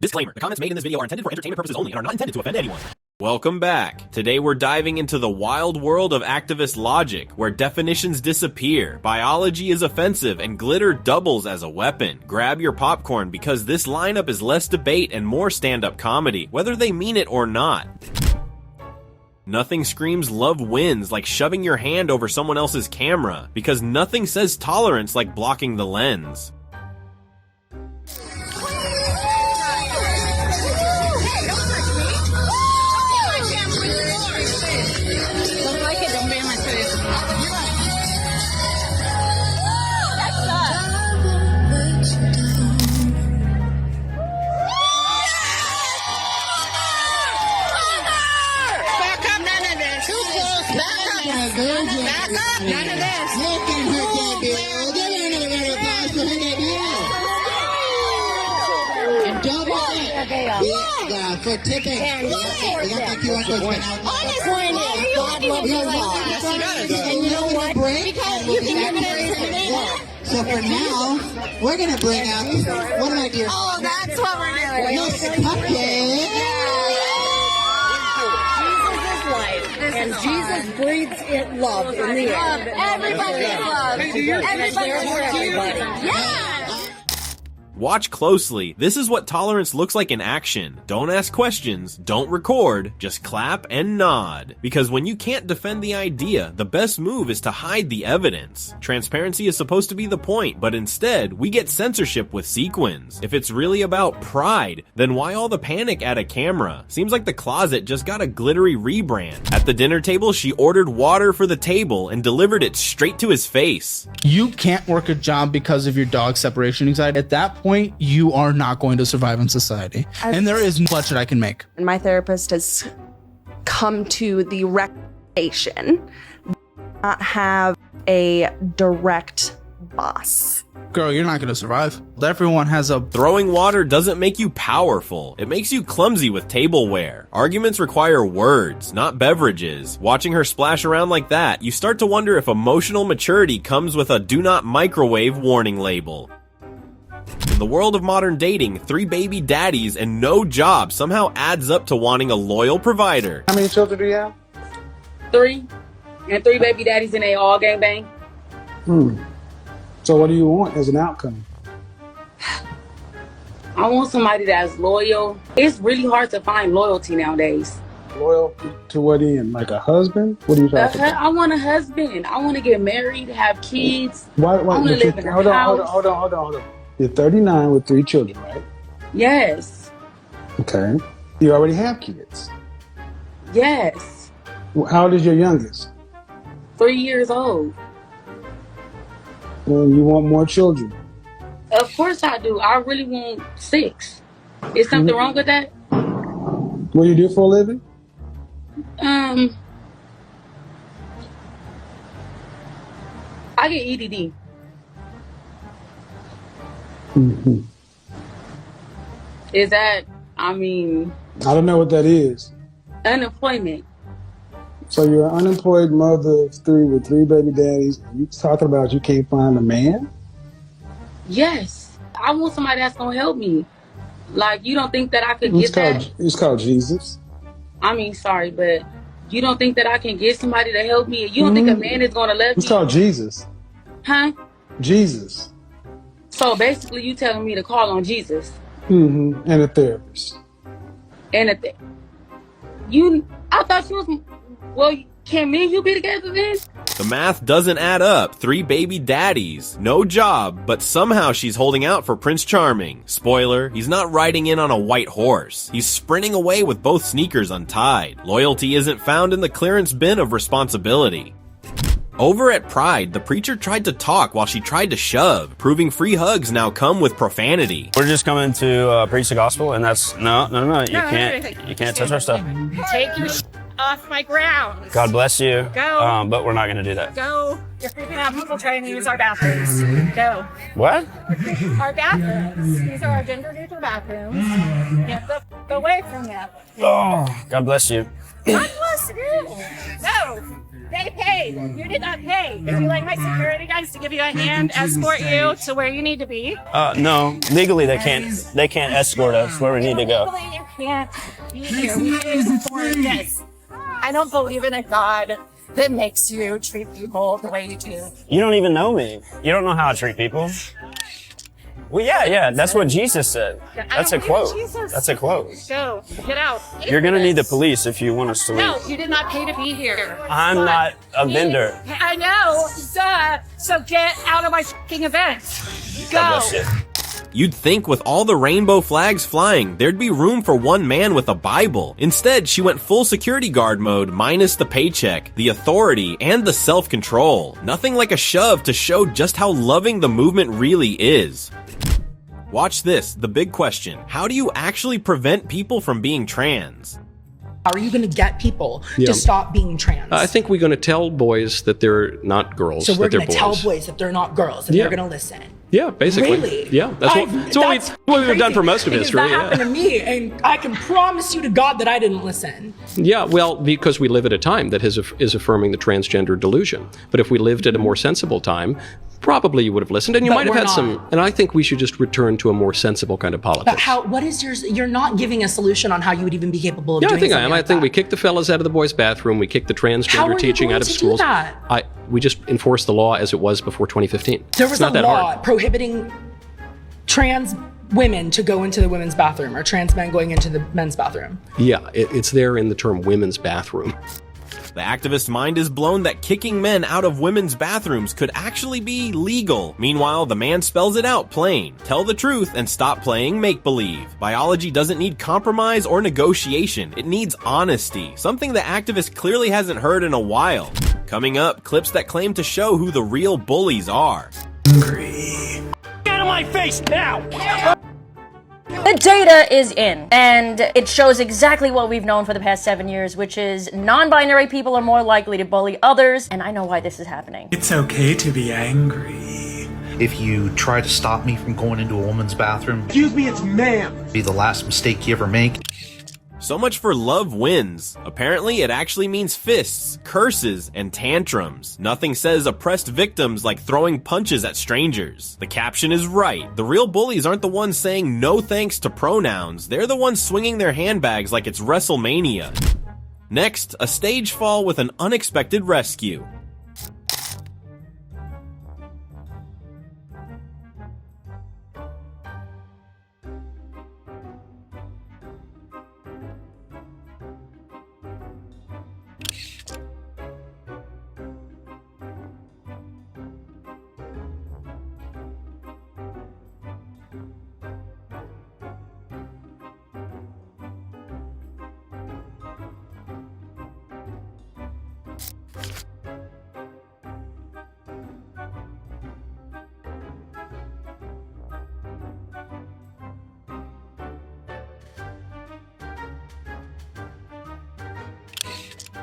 Disclaimer, the comments made in this video are intended for entertainment purposes only and are not intended to offend anyone. Welcome back. Today we're diving into the wild world of activist logic, where definitions disappear, biology is offensive, and glitter doubles as a weapon. Grab your popcorn because this lineup is less debate and more stand-up comedy, whether they mean it or not. Nothing screams love wins like shoving your hand over someone else's camera, because nothing says tolerance like blocking the lens. For tipping. And you know what? So for now, we're going to bring out, what am I doing? Oh, that's what we're doing. Miss Cupcake. And Jesus breathes in love in the air. Everybody is love. Everybody is everybody. Yeah. Watch closely. This is what tolerance looks like in action. Don't ask questions, don't record, just clap and nod. Because when you can't defend the idea, the best move is to hide the evidence. Transparency is supposed to be the point, but instead, we get censorship with sequins. If it's really about pride, then why all the panic at a camera? Seems like the closet just got a glittery rebrand. At the dinner table, she ordered water for the table and delivered it straight to his face. You can't work a job because of your dog separation anxiety. At that point, you are not going to survive in society. And there is much that I can make. And my therapist has come to the recommendation not have a direct boss. Girl, you're not going to survive. Everyone has a... Throwing water doesn't make you powerful. It makes you clumsy with tableware. Arguments require words, not beverages. Watching her splash around like that, you start to wonder if emotional maturity comes with a do not microwave warning label. In the world of modern dating, 3 baby daddies and no job somehow adds up to wanting a loyal provider. How many children do you have? 3. And 3 baby daddies and they all gangbang. So what do you want as an outcome? I want somebody that's loyal. It's really hard to find loyalty nowadays. Loyal to what end? Like a husband? What are you talking about? I want a husband. I want to get married, have kids. Why, I want to live in a house. Hold on. You're 39 with 3 children, right? Yes. Okay. You already have kids? Yes. How old is your youngest? 3 years old. And you want more children? Of course I do. I really want 6. Is something wrong with that? What do you do for a living? I get EDD. Is that, I don't know what that is. Unemployment. So you're an unemployed mother of 3 with 3 baby daddies, and you talking about you can't find a man? Yes. I want somebody that's going to help me. Like, you don't think that I could get that? It's called Jesus. Sorry, but you don't think that I can get somebody to help me? You don't think a man is going to love me? It's called Jesus. Huh? Jesus. So basically you telling me to call on Jesus. And a therapist. And I thought you was, well, can me and you be together then? The math doesn't add up. 3 baby daddies, no job, but somehow she's holding out for Prince Charming. Spoiler, he's not riding in on a white horse. He's sprinting away with both sneakers untied. Loyalty isn't found in the clearance bin of responsibility. Over at Pride, the preacher tried to talk while she tried to shove, proving free hugs now come with profanity. We're just coming to preach the gospel, and that's no. You can't touch our stuff. Take your off my grounds. God bless you. Go. But we're not going to do that. Go. If we can have people trying to use our bathrooms. Go. What? Our bathrooms. These are our gender neutral bathrooms. Get the away from them. Oh, God bless you. God bless you. No. They paid. You did not pay. Would you like my security guys to give you a hand, escort you to where you need to be? No. Legally, they can't escort us where we need to go. Legally, you can't be here. We paid for this. I don't believe in a God that makes you treat people the way you do. You don't even know me. You don't know how I treat people. Well, yeah, that's what Jesus said. That's a quote. That's a quote. Go, get out. You're gonna need the police if you want us to leave. No, you did not pay to be here. I'm not a vendor. I know, duh. So get out of my fucking event. Go. You'd think with all the rainbow flags flying, there'd be room for one man with a Bible. Instead, she went full security guard mode, minus the paycheck, the authority, and the self-control. Nothing like a shove to show just how loving the movement really is. Watch this, the big question. How do you actually prevent people from being trans? How are you going to get people to stop being trans? I think we're going to tell boys that they're not girls, so we're that they're going to tell boys that they're not girls, and they're going to listen. Yeah, basically. Really? Yeah, that's what we've done for most of history. That happened to me, and I can promise you to God that I didn't listen. Yeah, well, because we live at a time that is affirming the transgender delusion. But if we lived at a more sensible time, probably you would have listened, and you might have had some. And I think we should just return to a more sensible kind of politics. But what is yours? You're not giving a solution on how you would even be capable of doing I think I am. Like I think we kick the fellas out of the boys' bathroom. We kick the transgender teaching out of schools. We just enforce the law as it was before 2015. There was a law prohibiting trans women to go into the women's bathroom, or trans men going into the men's bathroom. Yeah, it's there in the term women's bathroom. The activist mind is blown that kicking men out of women's bathrooms could actually be legal. Meanwhile, the man spells it out plain. Tell the truth and stop playing make-believe. Biology doesn't need compromise or negotiation. It needs honesty, something the activist clearly hasn't heard in a while. Coming up, clips that claim to show who the real bullies are. Get out of my face now! The data is in, and it shows exactly what we've known for the past 7 years, which is non-binary people are more likely to bully others, and I know why this is happening. It's okay to be angry. If you try to stop me from going into a woman's bathroom, Excuse me, it's ma'am. Be the last mistake you ever make. So much for love wins. Apparently, it actually means fists, curses, and tantrums. Nothing says oppressed victims like throwing punches at strangers. The caption is right. The real bullies aren't the ones saying no thanks to pronouns. They're the ones swinging their handbags like it's WrestleMania. Next, a stage fall with an unexpected rescue.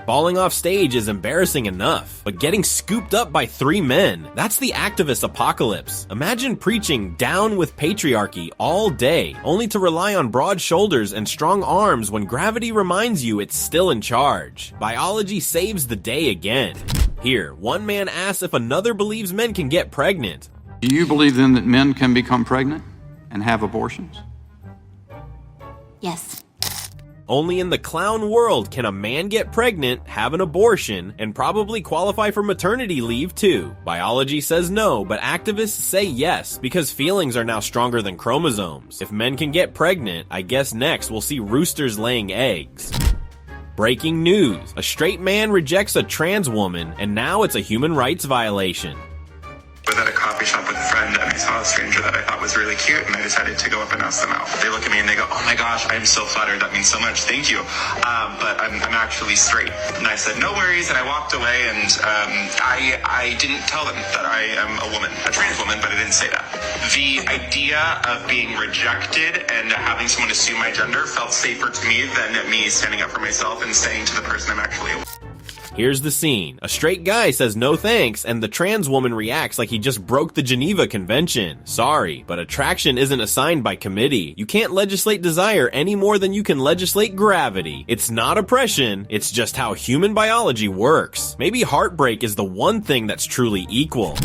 Falling off stage is embarrassing enough, but getting scooped up by 3 men, that's the activist apocalypse. Imagine preaching down with patriarchy all day, only to rely on broad shoulders and strong arms when gravity reminds you it's still in charge. Biology saves the day again. Here, one man asks if another believes men can get pregnant. Do you believe then that men can become pregnant and have abortions? Yes. Only in the clown world can a man get pregnant, have an abortion, and probably qualify for maternity leave too. Biology says no, but activists say yes, because feelings are now stronger than chromosomes. If men can get pregnant, I guess next we'll see roosters laying eggs. Breaking news. A straight man rejects a trans woman, and now it's a human rights violation. I was at a coffee shop with a friend and I saw a stranger that I thought was really cute and I decided to go up and ask them out. They look at me and they go, "Oh my gosh, I'm so flattered. That means so much. Thank you. But I'm actually straight." And I said, "No worries." And I walked away and I didn't tell them that I am a woman, a trans woman, but I didn't say that. The idea of being rejected and having someone assume my gender felt safer to me than me standing up for myself and saying to the person I'm actually a woman. Here's the scene. A straight guy says no thanks, and the trans woman reacts like he just broke the Geneva Convention. Sorry, but attraction isn't assigned by committee. You can't legislate desire any more than you can legislate gravity. It's not oppression, it's just how human biology works. Maybe heartbreak is the one thing that's truly equal.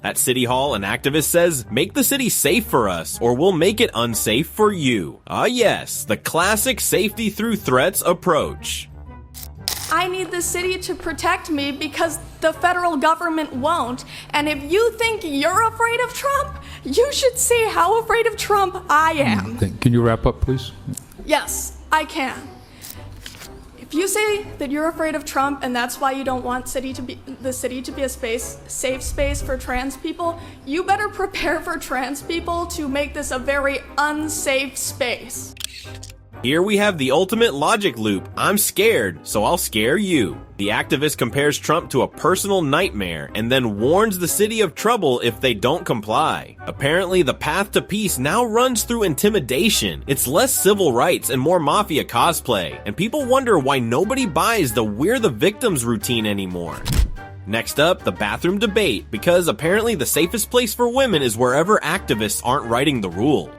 At City Hall, an activist says, make the city safe for us, or we'll make it unsafe for you. Ah yes, the classic safety through threats approach. I need the city to protect me because the federal government won't. And if you think you're afraid of Trump, you should see how afraid of Trump I am. Can you wrap up, please? Yes, I can. If you say that you're afraid of Trump and that's why you don't want the city to be a safe space for trans people, you better prepare for trans people to make this a very unsafe space. Here we have the ultimate logic loop. I'm scared, so I'll scare you. The activist compares Trump to a personal nightmare and then warns the city of trouble if they don't comply. Apparently, the path to peace now runs through intimidation. It's less civil rights and more mafia cosplay, and people wonder why nobody buys the "we're the victims" routine anymore. Next up, the bathroom debate, because apparently the safest place for women is wherever activists aren't writing the rule.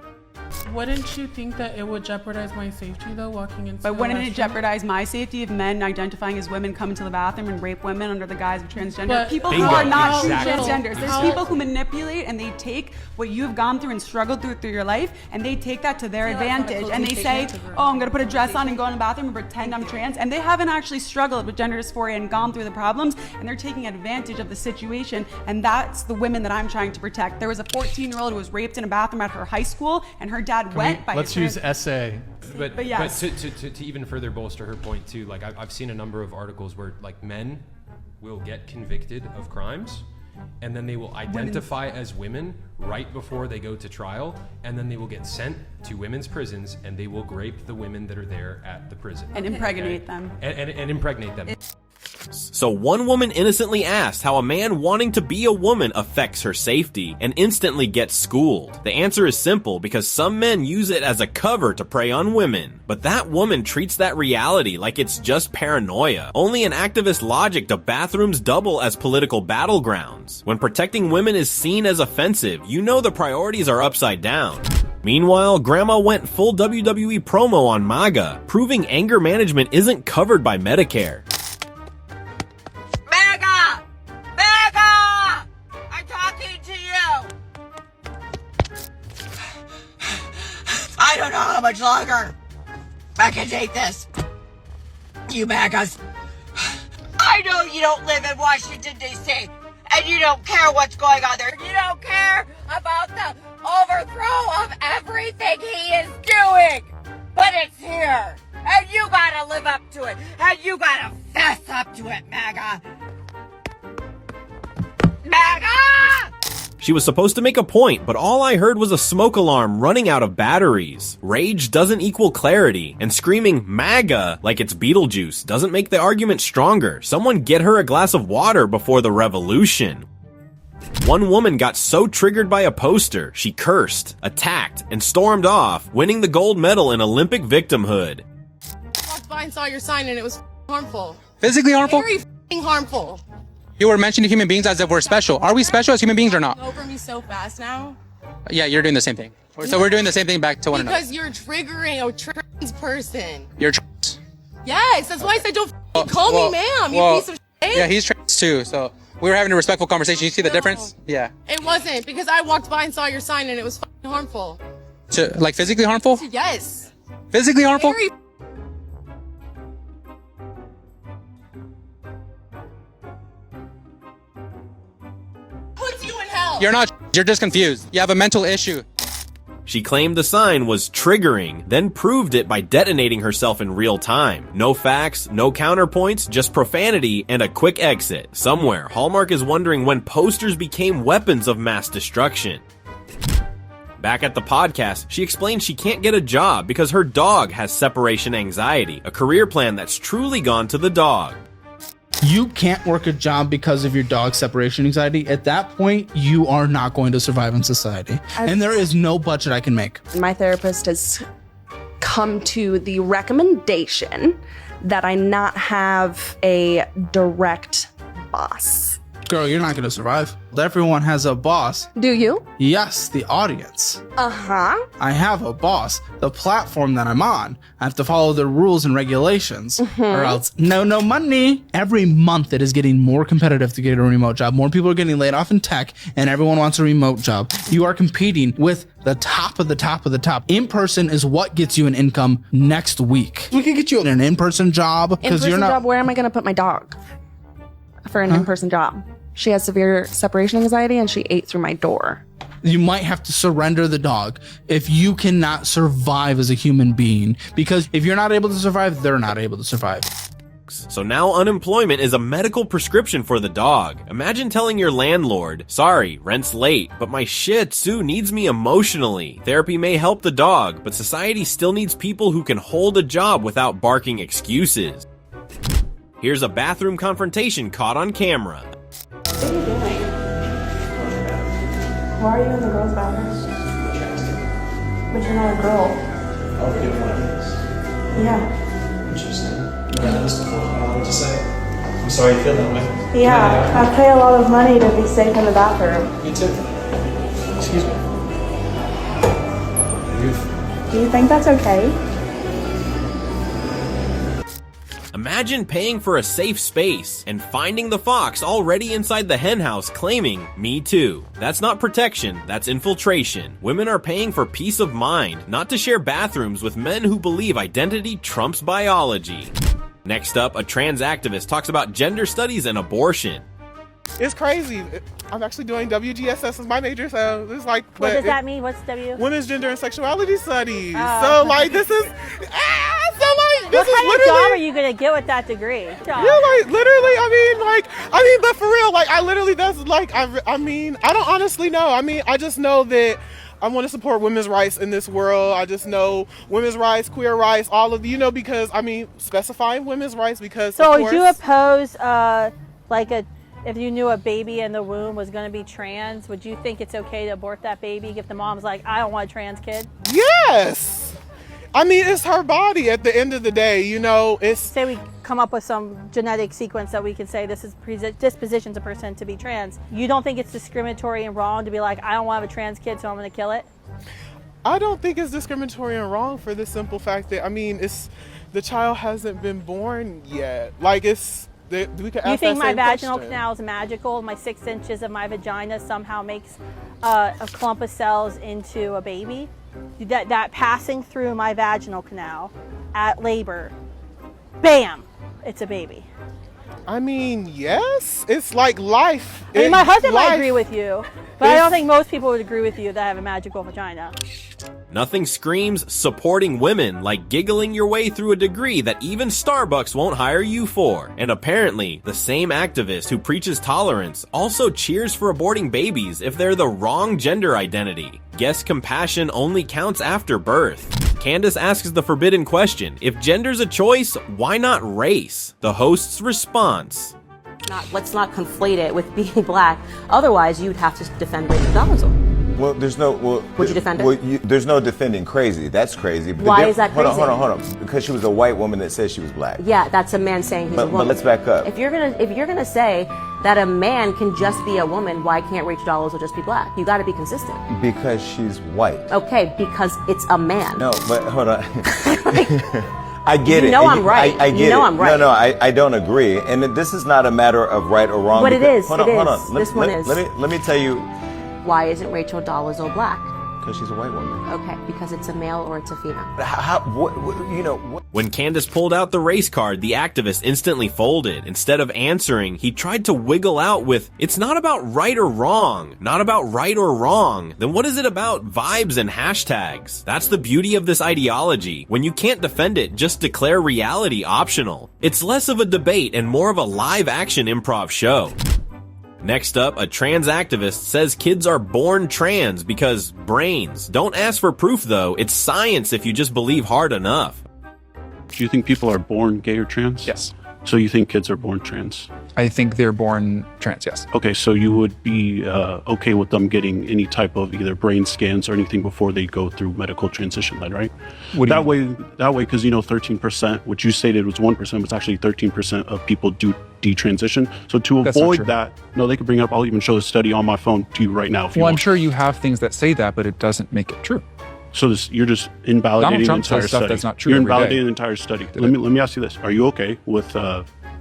Wouldn't you think that it would jeopardize my safety though, walking into But the wouldn't it restroom? jeopardize my safety if men identifying as women come into the bathroom and rape women under the guise of transgender? But- People Bingo, who are not true exactly. transgenders. There's How- people who manipulate and they take what you've gone through and struggled through your life and they take that to their advantage and they say, oh, I'm gonna put a dress on and go in the bathroom and pretend I'm trans, and they haven't actually struggled with gender dysphoria and gone through the problems, and they're taking advantage of the situation, and that's the women that I'm trying to protect. There was a 14-year-old who was raped in a bathroom at her high school and her dad went by Let's his use essay. But yes. to even further bolster her point too, like I've seen a number of articles where like men will get convicted of crimes and then they will identify as women right before they go to trial, and then they will get sent to women's prisons and they will rape the women that are there at the prison. And impregnate them. And impregnate them. So one woman innocently asked how a man wanting to be a woman affects her safety and instantly gets schooled. The answer is simple, because some men use it as a cover to prey on women. But that woman treats that reality like it's just paranoia. Only in activist logic do bathrooms double as political battlegrounds. When protecting women is seen as offensive, you know the priorities are upside down. Meanwhile, Grandma went full WWE promo on MAGA, proving anger management isn't covered by Medicare. I don't know how much longer I can take this. You MAGAs. I know you don't live in Washington, D.C., and you don't care what's going on there. You don't care about the overthrow of everything he is doing. But it's here, and you gotta live up to it, and you gotta fess up to it, MAGA. MAGA! She was supposed to make a point, but all I heard was a smoke alarm running out of batteries. Rage doesn't equal clarity, and screaming MAGA like it's Beetlejuice doesn't make the argument stronger. Someone get her a glass of water before the revolution. One woman got so triggered by a poster, she cursed, attacked, and stormed off, winning the gold medal in Olympic victimhood. I walked by and saw your sign and it was harmful. Physically harmful? Very harmful. You were mentioning human beings as if we're special. Are we special as human beings or not? Go over me so fast now. Yeah, you're doing the same thing. So we're doing the same thing back to one another. Because you're triggering a trans person. You're trans. Yes, that's why I said don't call me ma'am, you piece of shit. Yeah, he's trans too. So we were having a respectful conversation. You see the difference? Yeah. It wasn't, because I walked by and saw your sign and it was harmful. Like physically harmful? Yes. Physically harmful? Very puts you in hell. You're not. You're just confused. You have a mental issue. She claimed the sign was triggering, then proved it by detonating herself in real time. No facts, no counterpoints, just profanity and a quick exit. Somewhere, Hallmark is wondering when posters became weapons of mass destruction. Back at the podcast, she explained she can't get a job because her dog has separation anxiety, a career plan that's truly gone to the dog. You can't work a job because of your dog's separation anxiety. At that point, you are not going to survive in society. And there is no budget I can make. My therapist has come come to the recommendation that I not have a direct boss. Girl, you're not gonna survive. Everyone has a boss. Do you? Yes, the audience. Uh-huh. I have a boss. The platform that I'm on, I have to follow the rules and regulations, or else no money. Every month it is getting more competitive to get a remote job. More people are getting laid off in tech, and everyone wants a remote job. You are competing with the top of the top of the top. In-person is what gets you an income next week. We can get you an in-person job because you're not. Job, where am I gonna put my dog for an in-person job? She has severe separation anxiety and she ate through my door. You might have to surrender the dog if you cannot survive as a human being, because if you're not able to survive, they're not able to survive. So now unemployment is a medical prescription for the dog. Imagine telling your landlord, sorry, rent's late, but my Shih Tzu needs me emotionally. Therapy may help the dog, but society still needs people who can hold a job without barking excuses. Here's a bathroom confrontation caught on camera. What are you doing? Why are you in the girls' bathroom? But you're not a girl. Oh, we get one of these. Yeah. Interesting. Never done this before. I don't know what to say. I'm sorry you feel that way. Yeah, I pay a lot of money to be safe in the bathroom. Me too. Excuse me. Do you think that's okay? Imagine paying for a safe space and finding the fox already inside the henhouse claiming, me too. That's not protection, that's infiltration. Women are paying for peace of mind, not to share bathrooms with men who believe identity trumps biology. Next up, a trans activist talks about gender studies and abortion. It's crazy. I'm actually doing WGSS as my major, so it's like. What does that mean? What's W? Women's Gender and Sexuality Studies. Oh. So like this is. What kind of job are you gonna get with that degree? Yeah, like literally. But for real, like I literally. That's like I mean, I don't honestly know. I mean, I just know that I want to support women's rights in this world. I just know women's rights, queer rights, all of because I mean, specifying women's rights because. So would you oppose if you knew a baby in the womb was going to be trans, would you think it's okay to abort that baby if the mom's like, I don't want a trans kid? Yes. I mean, it's her body at the end of the day, it's... Say we come up with some genetic sequence that we can say this dispositions a person to be trans. You don't think it's discriminatory and wrong to be like, I don't want to have a trans kid, so I'm going to kill it? I don't think it's discriminatory and wrong for the simple fact that, the child hasn't been born yet. Like, it's... We could ask you think my vaginal question. canal is magical? My 6 inches of my vagina somehow makes a clump of cells into a baby? That passing through my vaginal canal at labor, bam, it's a baby. I mean, yes, it's like life. I mean, my husband might agree with you, but I don't think most people would agree with you that have a magical vagina. Nothing screams supporting women like giggling your way through a degree that even Starbucks won't hire you for. And apparently, the same activist who preaches tolerance also cheers for aborting babies if they're the wrong gender identity. Guess compassion only counts after birth. Candace asks the forbidden question, if gender's a choice, why not race? The host's response. Let's not conflate it with being black. Otherwise, you'd have to defend Rachel Dolezal. Well, there's no. Well, would you defend it? Well, there's no defending crazy. That's crazy. Why is that crazy? Hold on. Because she was a white woman that says she was black. Yeah, that's a man saying he's a woman. But let's back up. If you're gonna say that a man can just be a woman, why can't Rachel Dolezal just be black? You got to be consistent. Because she's white. Okay, because it's a man. No, but hold on. I get it. You know I'm right. I get you know it. I'm right. No, I don't agree. And this is not a matter of right or wrong. But it is. Hold on. This one is. Let me tell you. Why isn't Rachel Dolezal black? Because she's a white woman. Okay, because it's a male or it's a female. When Candace pulled out the race card, the activist instantly folded. Instead of answering, he tried to wiggle out with, it's not about right or wrong. Not about right or wrong. Then what is it about vibes and hashtags? That's the beauty of this ideology. When you can't defend it, just declare reality optional. It's less of a debate and more of a live action improv show. Next up, a trans activist says kids are born trans because brains. Don't ask for proof though, it's science if you just believe hard enough. Do you think people are born gay or trans? Yes. So you think kids are born trans? I think they're born trans, yes. Okay, so you would be okay with them getting any type of either brain scans or anything before they go through medical transition then, right? That way, because 13%, which you stated was 1%, was actually 13% of people do detransition. So to avoid that, no, they could bring it up. I'll even show the study on my phone to you right now. If you want. I'm sure you have things that say that, but it doesn't make it true. So you're just invalidating the entire stuff study. That's not true. You're invalidating the entire study. Let me ask you this: are you okay with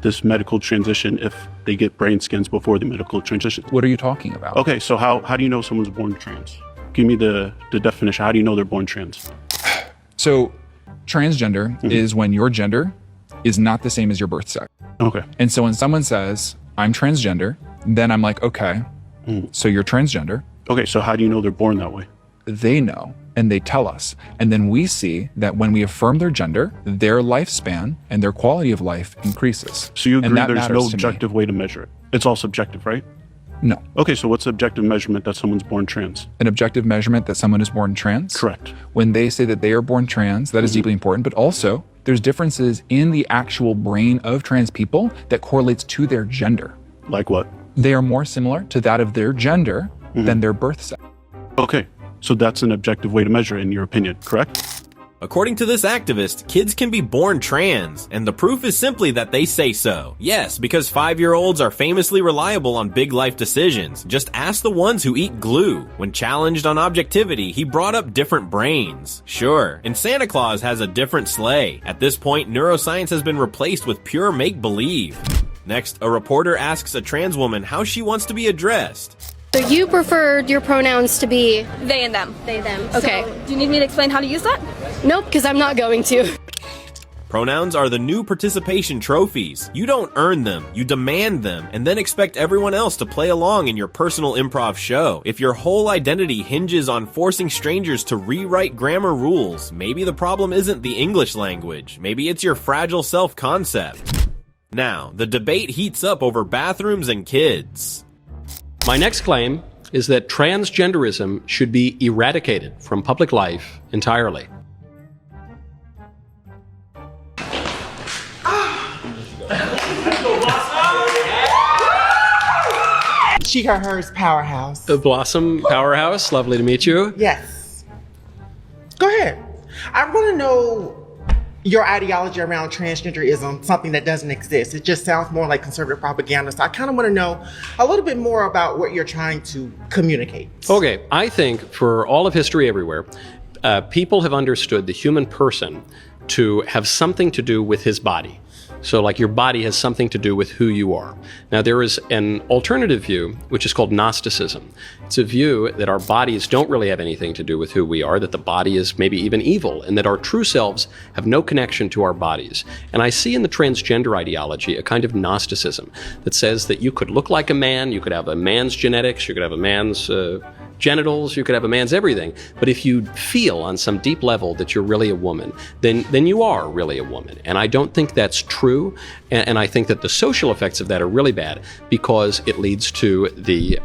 this medical transition if they get brain scans before the medical transition? What are you talking about? Okay, so how do you know someone's born trans? Give me the definition. How do you know they're born trans? So transgender is when your gender is not the same as your birth sex. Okay. And so when someone says, I'm transgender, then I'm like, okay, so you're transgender. Okay, so how do you know they're born that way? They know, and they tell us. And then we see that when we affirm their gender, their lifespan and their quality of life increases. So you agree there's no objective way to measure it? It's all subjective, right? No. Okay, so what's the objective measurement that someone's born trans? An objective measurement that someone is born trans? Correct. When they say that they are born trans, that is deeply important, but also there's differences in the actual brain of trans people that correlates to their gender. Like what? They are more similar to that of their gender than their birth sex. Okay, so that's an objective way to measure it in your opinion, correct? According to this activist, kids can be born trans, and the proof is simply that they say so. Yes, because 5-year-olds are famously reliable on big life decisions. Just ask the ones who eat glue. When challenged on objectivity, he brought up different brains. Sure, and Santa Claus has a different sleigh. At this point, neuroscience has been replaced with pure make-believe. Next, a reporter asks a trans woman how she wants to be addressed. So you preferred your pronouns to be They and them. they, them. Okay. So, do you need me to explain how to use that? Nope, because I'm not going to. Pronouns are the new participation trophies. You don't earn them, you demand them, and then expect everyone else to play along in your personal improv show. If your whole identity hinges on forcing strangers to rewrite grammar rules, maybe the problem isn't the English language. Maybe it's your fragile self-concept. Now, the debate heats up over bathrooms and kids. My next claim is that transgenderism should be eradicated from public life entirely. She, her, hers powerhouse. Blossom Powerhouse, lovely to meet you. Yes. Go ahead. I want to know your ideology around transgenderism, something that doesn't exist. It just sounds more like conservative propaganda. So I kind of want to know a little bit more about what you're trying to communicate. Okay, I think for all of history everywhere, people have understood the human person to have something to do with his body. So like your body has something to do with who you are. Now there is an alternative view, which is called Gnosticism. It's a view that our bodies don't really have anything to do with who we are, that the body is maybe even evil, and that our true selves have no connection to our bodies. And I see in the transgender ideology a kind of Gnosticism that says that you could look like a man, you could have a man's genetics, you could have a man's genitals, you could have a man's everything. But if you feel on some deep level that you're really a woman, then you are really a woman. And I don't think that's true. And I think that the social effects of that are really bad because it leads to the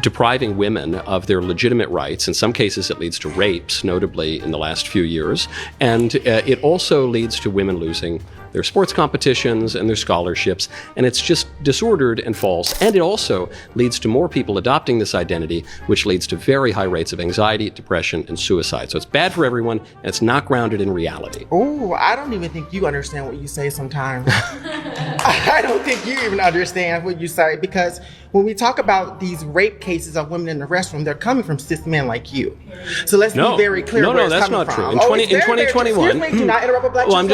depriving women of their legitimate rights. In some cases, it leads to rapes, notably in the last few years. And it also leads to women losing their sports competitions and their scholarships, and it's just disordered and false. And it also leads to more people adopting this identity, which leads to very high rates of anxiety, depression, and suicide. So it's bad for everyone, and it's not grounded in reality. Oh, I don't even think you understand what you say sometimes. I don't think you even understand what you say, because when we talk about these rape cases of women in the restroom, they're coming from cis men like you. So let's be very clear where it's coming from. No, that's not true. In 2021, excuse me, do not interrupt a black I'm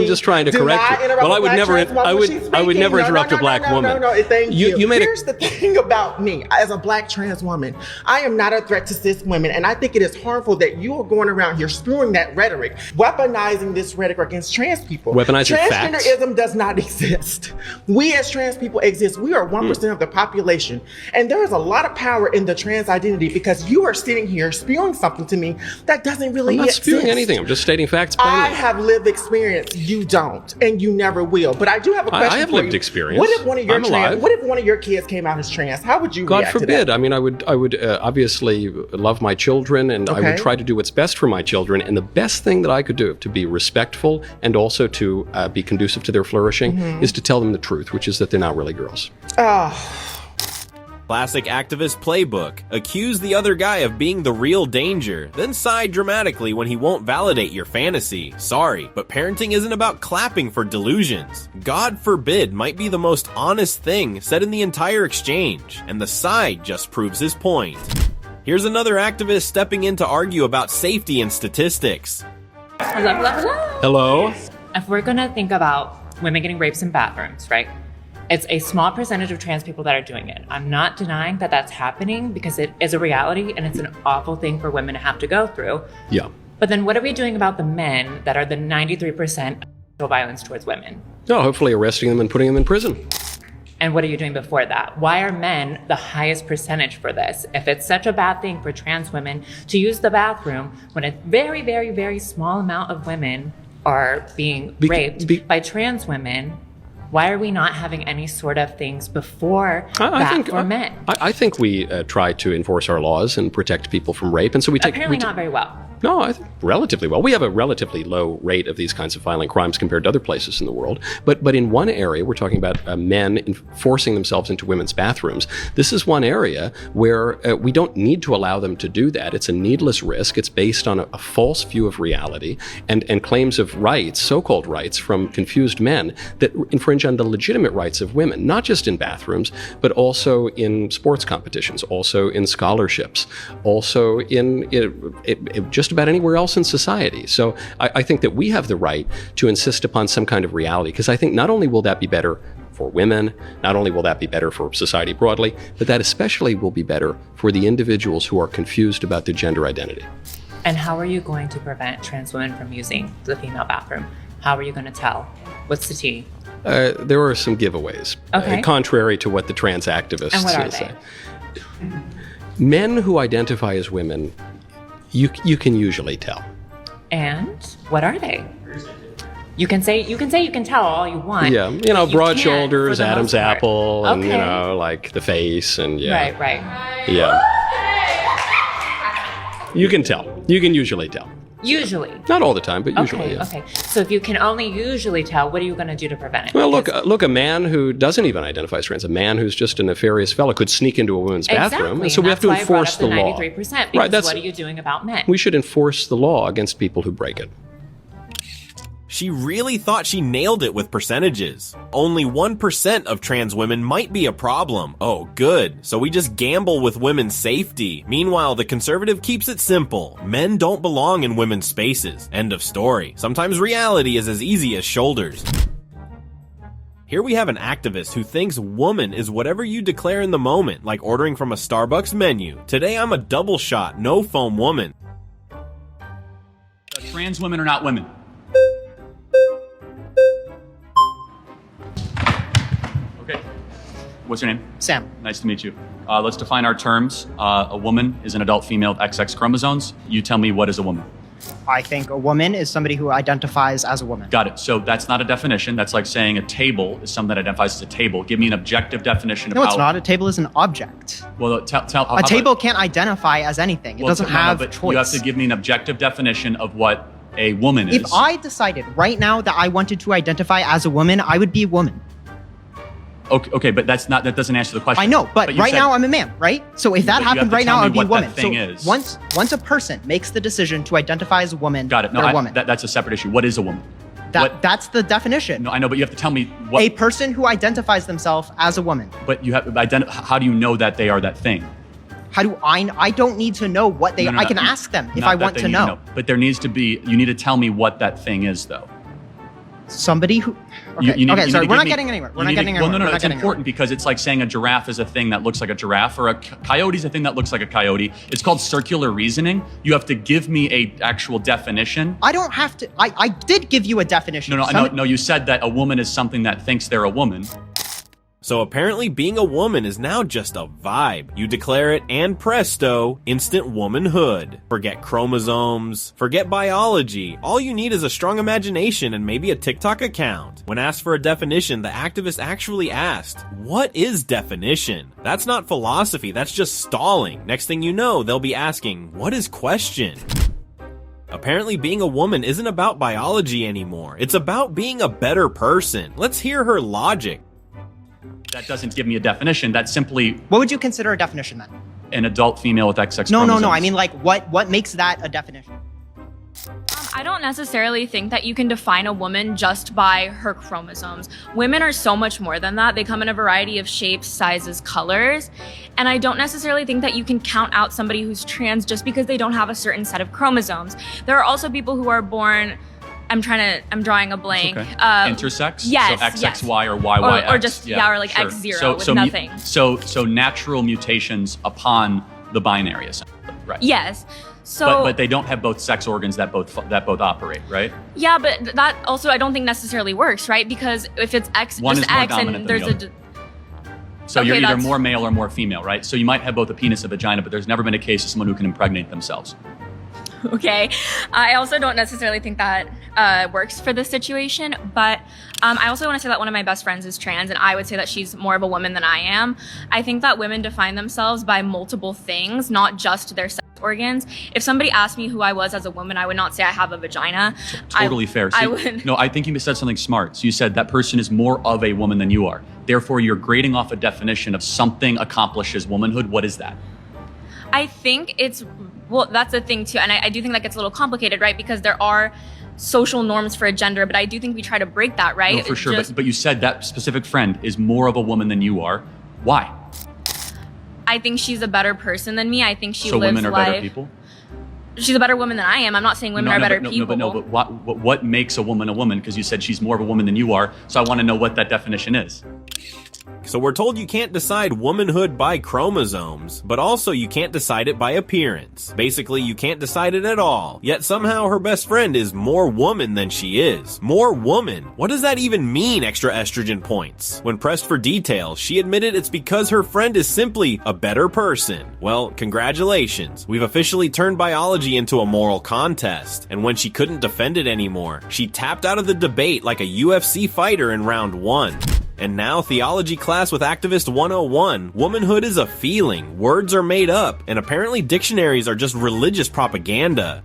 just trying to correct you. Well, I would never interrupt a black woman. No, thank you. Here's the thing about me as a black trans woman. I am not a threat to cis women, and I think it is harmful that you are going around here spewing that rhetoric, weaponizing this rhetoric against trans people. Weaponizing facts? Transgenderism does not exist. exist. We as trans people exist. We are 1% of the population. And there is a lot of power in the trans identity because you are sitting here spewing something to me that doesn't really I'm not exist. spewing anything. I'm just stating facts plainly. I have lived experience. You don't, and you never will. But I do have a question I have for lived you. experience. What if one of your I'm alive. What if one of your kids came out as trans? How would you God react forbid. to that? I mean, I would obviously love my children, and I Okay. would try to do what's best for my children. And the best thing that I could do to be respectful and also to be conducive to their flourishing is to tell them the truth, which is that they're not really girls. Classic activist playbook. Accuse the other guy of being the real danger, then sigh dramatically when he won't validate your fantasy. Sorry, but parenting isn't about clapping for delusions. God forbid might be the most honest thing said in the entire exchange, and the sigh just proves his point. Here's another activist stepping in to argue about safety and statistics. Hello? If we're gonna think about women getting raped in bathrooms, right? It's a small percentage of trans people that are doing it. I'm not denying that that's happening because it is a reality and it's an awful thing for women to have to go through. Yeah. But then what are we doing about the men that are the 93% of violence towards women? No, hopefully arresting them and putting them in prison. And what are you doing before that? Why are men the highest percentage for this? If it's such a bad thing for trans women to use the bathroom when a very, very, very small amount of women are being raped by trans women, why are we not having any sort of things before that for men? I think we try to enforce our laws and protect people from rape, and so we take Apparently not very well. No, I think relatively well. We have a relatively low rate of these kinds of violent crimes compared to other places in the world. But in one area, we're talking about men forcing themselves into women's bathrooms. This is one area where we don't need to allow them to do that. It's a needless risk. It's based on a false view of reality and claims of rights, so-called rights, from confused men that infringe on the legitimate rights of women, not just in bathrooms, but also in sports competitions, also in scholarships, also in just about anywhere else in society. So I think that we have the right to insist upon some kind of reality, because I think not only will that be better for women, not only will that be better for society broadly, but that especially will be better for the individuals who are confused about their gender identity. And how are you going to prevent trans women from using the female bathroom? How are you going to tell? What's the tea? There are some giveaways, contrary to what the trans activists And what are say. Men who identify as women, you can usually tell. And what are they? You can tell all you want. Yeah, but you broad can't shoulders, for the Adam's most part. apple, and Okay. like the face, and yeah. Right. Yeah. You can tell. You can usually tell. Usually. Not all the time, but usually. Yeah. Okay. So if you can only usually tell, what are you going to do to prevent it? Well, look, a man who doesn't even identify as trans, a man who's just a nefarious fellow, could sneak into a woman's bathroom, and so we have to enforce the law. 93%. Because what are you doing about men? We should enforce the law against people who break it. She really thought she nailed it with percentages. Only 1% of trans women might be a problem. Oh, good. So we just gamble with women's safety. Meanwhile, the conservative keeps it simple. Men don't belong in women's spaces. End of story. Sometimes reality is as easy as shoulders. Here we have an activist who thinks woman is whatever you declare in the moment, like ordering from a Starbucks menu. Today I'm a double shot, no foam woman. Trans women are not women. Okay. What's your name? Sam. Nice to meet you. Let's define our terms. A woman is an adult female with XX chromosomes. You tell me, what is a woman? I think a woman is somebody who identifies as a woman. Got it. So that's not a definition. That's like saying a table is something that identifies as a table. Give me an objective definition of No, how... it's not. A table is an object. Well, tell A table can't identify as anything. It doesn't have choice. You have to give me an objective definition of what a woman is. If I decided right now that I wanted to identify as a woman, I would be a woman. Okay, but that doesn't answer the question. I know, but you right said- now I'm a man, right? So if that But you have happened to right tell now, me I'd be a what woman. that thing So is. once a person makes the decision to identify as a woman, Got it. No, they're a woman. that's a separate issue. What is a woman? That's the definition. No, I know, but you have to tell me what. A person who identifies themselves as a woman. But you have how do you know that they are that thing? How do I don't need to know what they No, I can ask them if not I that want they to need know. But there needs to be. You need to tell me what that thing is, though. somebody who. Okay, sorry, we're not getting anywhere. We're not getting anywhere. Well, no, We're not it's getting important because it's like saying a giraffe is a thing that looks like a giraffe, or a coyote is a thing that looks like a coyote. It's called circular reasoning. You have to give me a actual definition. I don't have to. I did give you a definition. No. You said that a woman is something that thinks they're a woman. So apparently being a woman is now just a vibe. You declare it and presto, instant womanhood. Forget chromosomes, forget biology. All you need is a strong imagination and maybe a TikTok account. When asked for a definition, the activist actually asked, "What is definition?" That's not philosophy, that's just stalling. Next thing you know, they'll be asking, "What is question?" Apparently being a woman isn't about biology anymore. It's about being a better person. Let's hear her logic. That doesn't give me a definition. That's simply... What would you consider a definition then? An adult female with XX No. chromosomes. I mean, like, what makes that a definition? I don't necessarily think that you can define a woman just by her chromosomes. Women are so much more than that. They come in a variety of shapes, sizes, colors. And I don't necessarily think that you can count out somebody who's trans just because they don't have a certain set of chromosomes. There are also people who are born... I'm drawing a blank. Okay. Intersex? Yes. So XXY yes. or YYX? Or just, or like sure. X0 with nothing. So natural mutations upon the binary, essentially, right? Yes. So, but they don't have both sex organs that both operate, right? Yeah, but that also I don't think necessarily works, right? Because if it's X, one just is more X, dominant and than there's the other. So you're either more male or more female, right? So you might have both a penis and a vagina, but there's never been a case of someone who can impregnate themselves. Okay. I also don't necessarily think that works for this situation, but I also want to say that one of my best friends is trans, and I would say that she's more of a woman than I am. I think that women define themselves by multiple things, not just their sex organs. If somebody asked me who I was as a woman, I would not say I have a vagina. Totally fair. I would. No, I think you said something smart. So you said that person is more of a woman than you are. Therefore, you're grading off a definition of something accomplishes womanhood. What is that? I think well, that's the thing too. And I do think that gets a little complicated, right? Because there are social norms for a gender, but I do think we try to break that, right? No, for sure. But you said that specific friend is more of a woman than you are. Why? I think she's a better person than me. I think she lives life. So women are better people? She's a better woman than I am. I'm not saying women are better people. But what makes a woman? Because you said she's more of a woman than you are. So I want to know what that definition is. So we're told you can't decide womanhood by chromosomes, but also you can't decide it by appearance. Basically, you can't decide it at all. Yet somehow her best friend is more woman than she is. More woman. What does that even mean, extra estrogen points? When pressed for details, she admitted it's because her friend is simply a better person. Well, congratulations. We've officially turned biology into a moral contest. And when she couldn't defend it anymore, she tapped out of the debate like a UFC fighter in round 1. And now, Theology class with Activist 101, womanhood is a feeling, words are made up, and apparently dictionaries are just religious propaganda.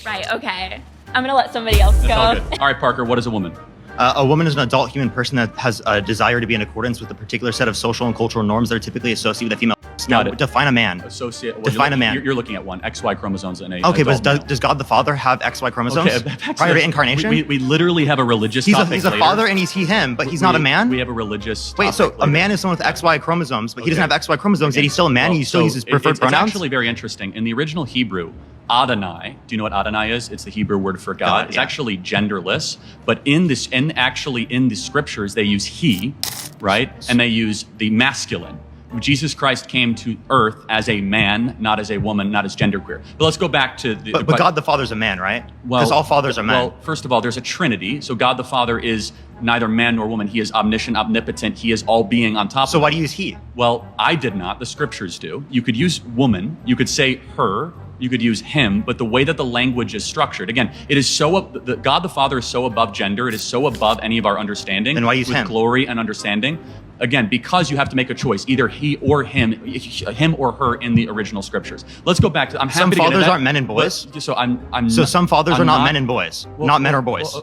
Right, okay. I'm gonna let somebody else go. That's all good. All right, Parker, what is a woman? A woman is an adult human person that has a desire to be in accordance with a particular set of social and cultural norms that are typically associated with a female. Now, define a man. Define a man. You're looking at one, XY chromosomes in a Okay, but does God the Father have XY chromosomes prior to incarnation? We literally have a religious He's topic a father and he's him, but he's not a man? We have a religious Wait, so a man is someone with XY chromosomes, but he doesn't have XY chromosomes, yet he's still a man and he still uses preferred pronouns? It's actually very interesting. In the original Hebrew, Adonai, do you know what Adonai is? It's the Hebrew word for God. It's actually genderless, but in the scriptures, they use he, right? And they use the masculine. Jesus Christ came to earth as a man, not as a woman, not as genderqueer. But let's go back to the... But God the Father's a man, right? Because all fathers are men. Well, first of all, there's a trinity. So God the Father is neither man nor woman. He is omniscient, omnipotent. He is all being on top of it. So why do you use he? Well, I did not. The scriptures do. You could use woman. You could say her. You could use him, but the way that the language is structured, again, it is so, God the Father is so above gender, it is so above any of our understanding. Then why use him? Glory and understanding. Again, because you have to make a choice, either he or him or her in the original scriptures. Let's go back to, I'm happy some to get into fathers that, aren't men and boys? So some fathers are not men and boys, not men or boys.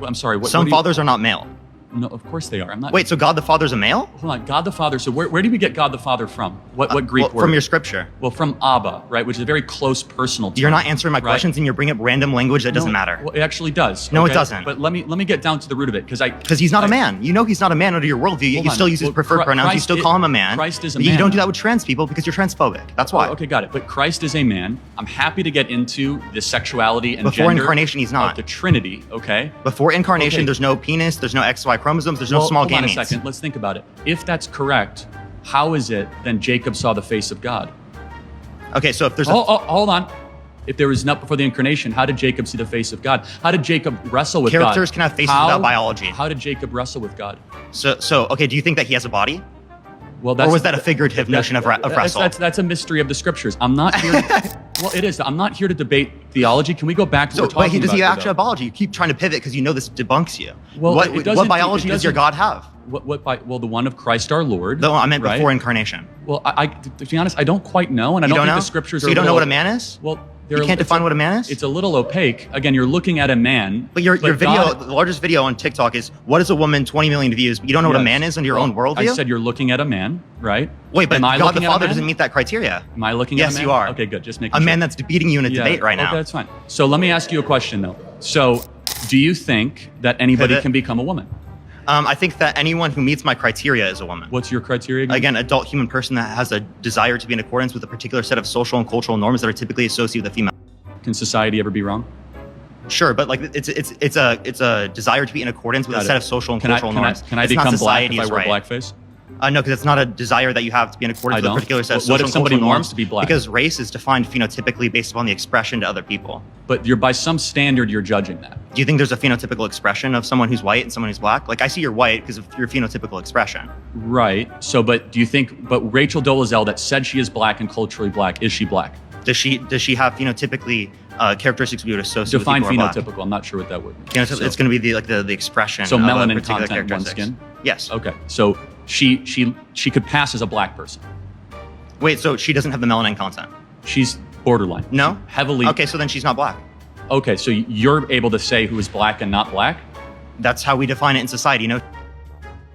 I'm sorry. Some fathers are not male. No, of course they are. I'm not. Wait, so God the Father's a male? Hold on, God the Father. So where do we get God the Father from? What Greek word? From your scripture. Well, from Abba, right, which is a very close personal term. You're not answering my questions, and you're bringing up random language that doesn't No, matter. Well, it actually does. No, okay? it doesn't. But let me get down to the root of it, because he's not a man. You know he's not a man under your worldview. You still use his preferred pronouns. You still call him a man. Christ is a but man. You don't do that with trans people because you're transphobic. That's why. Okay, got it. But Christ is a man. I'm happy to get into the sexuality and Before gender incarnation, he's not. of the Trinity. Okay. Before incarnation, Okay. there's no penis, there's no XY chromosomes, there's no small hold on a gametes. second. Let's think about it. If that's correct, how is it then Jacob saw the face of God? Okay, so if there's hold on. If there was not before the incarnation, how did Jacob see the face of God? How did Jacob wrestle with God? Characters can have faces without biology. How did Jacob wrestle with God? So okay, do you think that he has a body? Well, or was that a figurative notion of wrestle? That's a mystery of the scriptures. I'm not here. Well, it is. I'm not here to debate theology. Can we go back to what we're talking does about? he actually have biology? You keep trying to pivot because you know this debunks you. Well, what it doesn't- biology it does your doesn't- God have? Well, the one of Christ our Lord. No, I meant right? before incarnation. Well, to be honest, I don't quite know, and I You don't don't think know? the scriptures So are. you don't know what a man is? Well, you can't define what a man is? It's a little opaque. Again, you're looking at a man. But your video, God- the largest video on TikTok is what is a woman? 20 million views. But you don't know what a Yes. man is under your own worldview. I said you're looking at a man, right? Wait, but Am I God looking the at a Father man? doesn't meet that criteria. Am I looking at a Yes, man? you are. Okay, good. Just making a sure. man that's beating you in a debate right now. Okay, that's fine. So let me ask you a question though. So, do you think that anybody Pivot. can become a woman? I think that anyone who meets my criteria is a woman. What's your criteria again? Again, adult human person that has a desire to be in accordance with a particular set of social and cultural norms that are typically associated with a female. Can society ever be wrong? Sure, but like it's a desire to be in accordance with Got a it. set of social and Can I- cultural can I- norms. can I It's not become black if society's I wear right. blackface? No, because it's not a desire that you have to be in accordance I with a don't. particular set of What social if somebody and cultural wants norms. to be black? Because race is defined phenotypically based upon the expression to other people. But you're by some standard you're judging that. Do you think there's a phenotypical expression of someone who's white and someone who's black? Like I see you're white because of your phenotypical expression. Right. So, but do you think? But Rachel Dolezal that said she is black and culturally black, is she black? Does she have phenotypically characteristics we would associate Define with people who are phenotypical. I'm not sure what that would mean. Phenotypical, it's going to be the expression. So of a melanin particular content, one characteristics. skin. Yes. Okay. So she could pass as a black person. Wait, so she doesn't have the melanin content? She's borderline. No. Heavily. Okay, so then she's not black. Okay, so you're able to say who is black and not black? That's how we define it in society. No.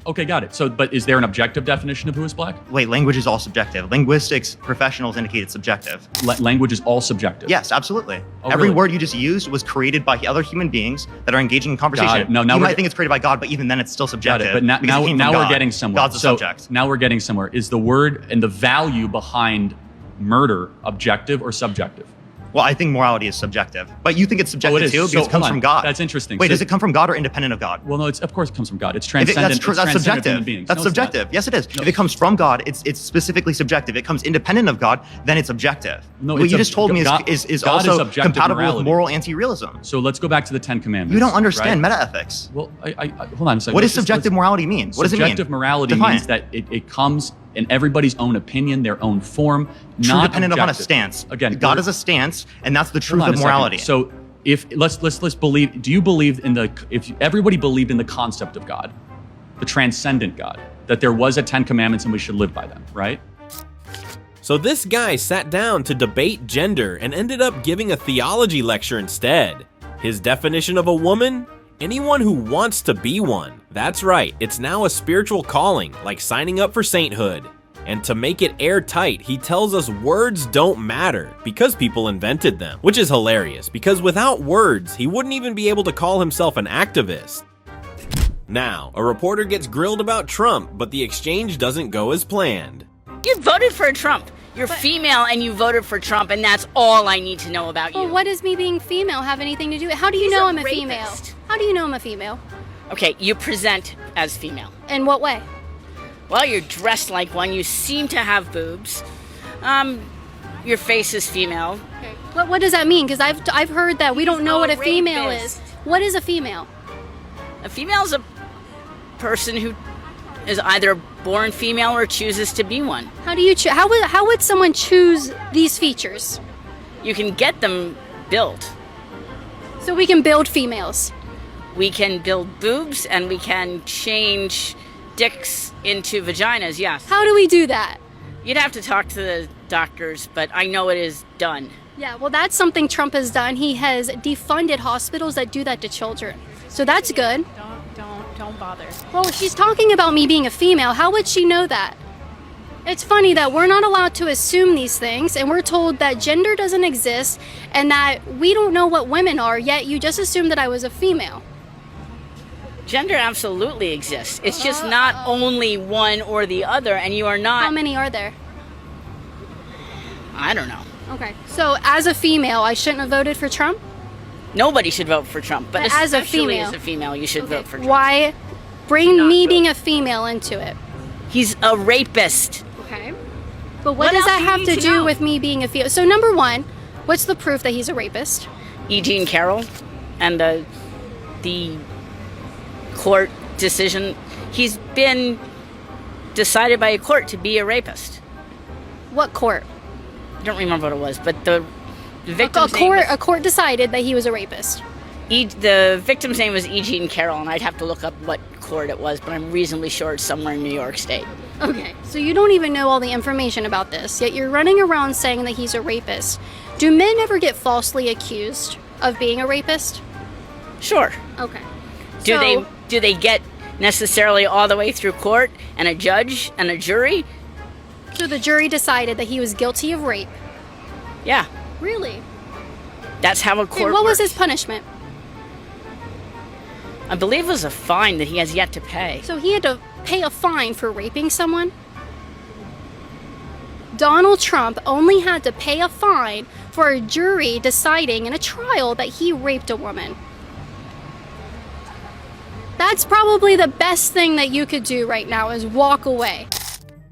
Okay, got it. So, but is there an objective definition of who is black? Wait, language is all subjective. Linguistics professionals indicate it's subjective. Language is all subjective. Yes, absolutely. Oh, Every really? word you just used was created by other human beings that are engaging in conversation. Got it. No, now you we're might think it's created by God, but even then it's still Got subjective. it. But now because it came from we're God. getting somewhere. God's a So subject. now we're getting somewhere. Is the word and the value behind murder objective or subjective? Well, I think morality is subjective. But you think it's subjective is. too So, because it comes hold on. from God. That's interesting. Wait, So- does it come from God or independent of God? Well, no, of course it comes from God. It's If transcendent. that's It's transcendent subjective. human beings. That's No, it's not. subjective. Yes, it is. If it comes from God, it's specifically subjective. It comes independent of God, then it's objective. No, what it's you just told me God- is God is also objective compatible morality. with moral anti-realism. So let's go back to the Ten Commandments. You don't understand right? meta-ethics. Well, I hold on a second. What does Let's just- subjective morality mean? What does it mean? Subjective morality Define means it. that it comes in everybody's own opinion, their own form, True not dependent upon a objective. stance. Again, God we're- is a stance, and that's the truth Hold on of a second. morality. So if let's believe. Do you believe in if everybody believed in the concept of God, the transcendent God, that there was a 10 Commandments and we should live by them, right? So this guy sat down to debate gender and ended up giving a theology lecture instead. His definition of a woman? Anyone who wants to be one. That's right, it's now a spiritual calling, like signing up for sainthood. And to make it airtight, he tells us words don't matter because people invented them, which is hilarious because without words, he wouldn't even be able to call himself an activist. Now, a reporter gets grilled about Trump, but the exchange doesn't go as planned. You voted for Trump. You're female and you voted for Trump, and that's all I need to know about you. Well, what does me being female have anything to do with it? How do you He's know a I'm a female? rapist. How do you know I'm a female? Okay, you present as female. In what way? Well, you're dressed like one. You seem to have boobs. Your face is female. What does that mean? Because I've heard that we don't know what a female rapist. is. What is a female? A female is a person who is either born female or chooses to be one. How do you how would someone choose these features? You can get them built. So we can build females. We can build boobs and we can change dicks into vaginas, yes. How do we do that? You'd have to talk to the doctors, but I know it is done. Yeah, well, that's something Trump has done. He has defunded hospitals that do that to children. So that's good. Don't bother. Well, she's talking about me being a female. How would she know that? It's funny that we're not allowed to assume these things, and we're told that gender doesn't exist and that we don't know what women are, yet you just assumed that I was a female. Gender absolutely exists. It's just not only one or the other, and you are not... How many are there? I don't know. Okay. So as a female, I shouldn't have voted for Trump? Nobody should vote for Trump, but as a especially female. as a female, you should vote for Trump. Why bring me being a female into it? He's a rapist. Okay. But what does that have to do with me being a female? So number one, what's the proof that he's a rapist? E. Jean Carroll and the court decision. He's been decided by a court to be a rapist. What court? I don't remember what it was, but the victim's a court decided that he was a rapist. The victim's name was E. Jean Carroll, and I'd have to look up what court it was, but I'm reasonably sure it's somewhere in New York State. Okay, so you don't even know all the information about this, yet you're running around saying that he's a rapist. Do men ever get falsely accused of being a rapist? Sure. Okay. Do they get necessarily all the way through court and a judge and a jury? So the jury decided that he was guilty of rape? Yeah. Really? That's how a court And what was works. his punishment? I believe it was a fine that he has yet to pay. So he had to pay a fine for raping someone? Donald Trump only had to pay a fine for a jury deciding in a trial that he raped a woman. That's probably the best thing that you could do right now is walk away.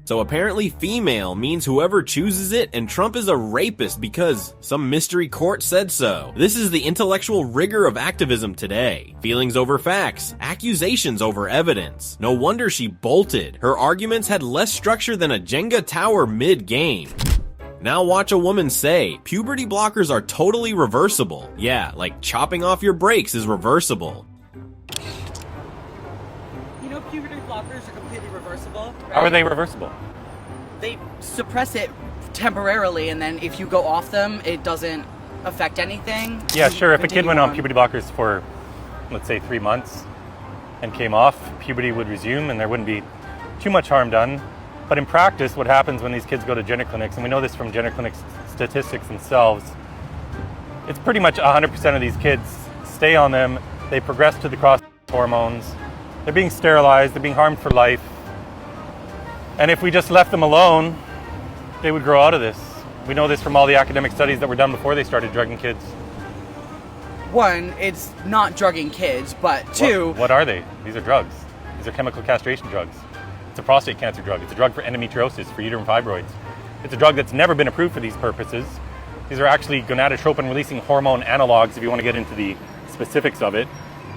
So apparently female means whoever chooses it, and Trump is a rapist because some mystery court said so. This is the intellectual rigor of activism today. Feelings over facts, accusations over evidence. No wonder she bolted. Her arguments had less structure than a Jenga tower mid-game. Now watch a woman say, puberty blockers are totally reversible. Yeah, like chopping off your brakes is reversible. You know, puberty blockers are completely reversible. Right? How are they reversible? They suppress it temporarily, and then if you go off them, it doesn't affect anything. Yeah, sure. If a kid went on puberty blockers for, let's say, 3 months and came off, puberty would resume and there wouldn't be too much harm done. But in practice, what happens when these kids go to gender clinics, and we know this from gender clinics statistics themselves, it's pretty much 100% of these kids stay on them, they progress to the cross hormones, they're being sterilized, they're being harmed for life. And if we just left them alone, they would grow out of this. We know this from all the academic studies that were done before they started drugging kids. One, it's not drugging kids, but two... What are they? These are drugs. These are chemical castration drugs. It's a prostate cancer drug. It's a drug for endometriosis, for uterine fibroids. It's a drug that's never been approved for these purposes. These are actually gonadotropin-releasing hormone analogs, if you want to get into the specifics of it.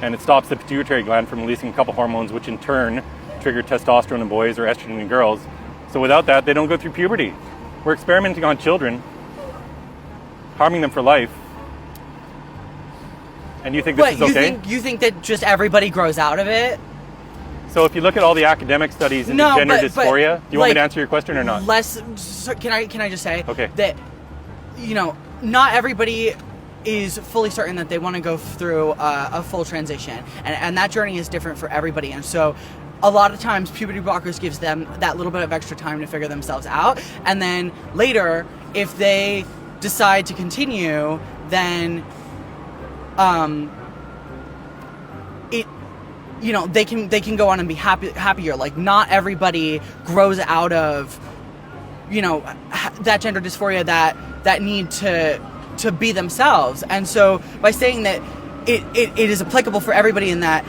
And it stops the pituitary gland from releasing a couple hormones, which in turn trigger testosterone in boys or estrogen in girls. So without that, they don't go through puberty. We're experimenting on children, harming them for life. And you think this is okay? You think that just everybody grows out of it? So if you look at all the academic studies into gender dysphoria, do you want me to answer your question or not? Can I just say okay. that, you know, not everybody is fully certain that they want to go through a full transition. And that journey is different for everybody. And so a lot of times puberty blockers gives them that little bit of extra time to figure themselves out. And then later, if they decide to continue, then they can go on and be happier. Like, not everybody grows out of, that gender dysphoria, that need to be themselves. And so by saying that it is applicable for everybody in that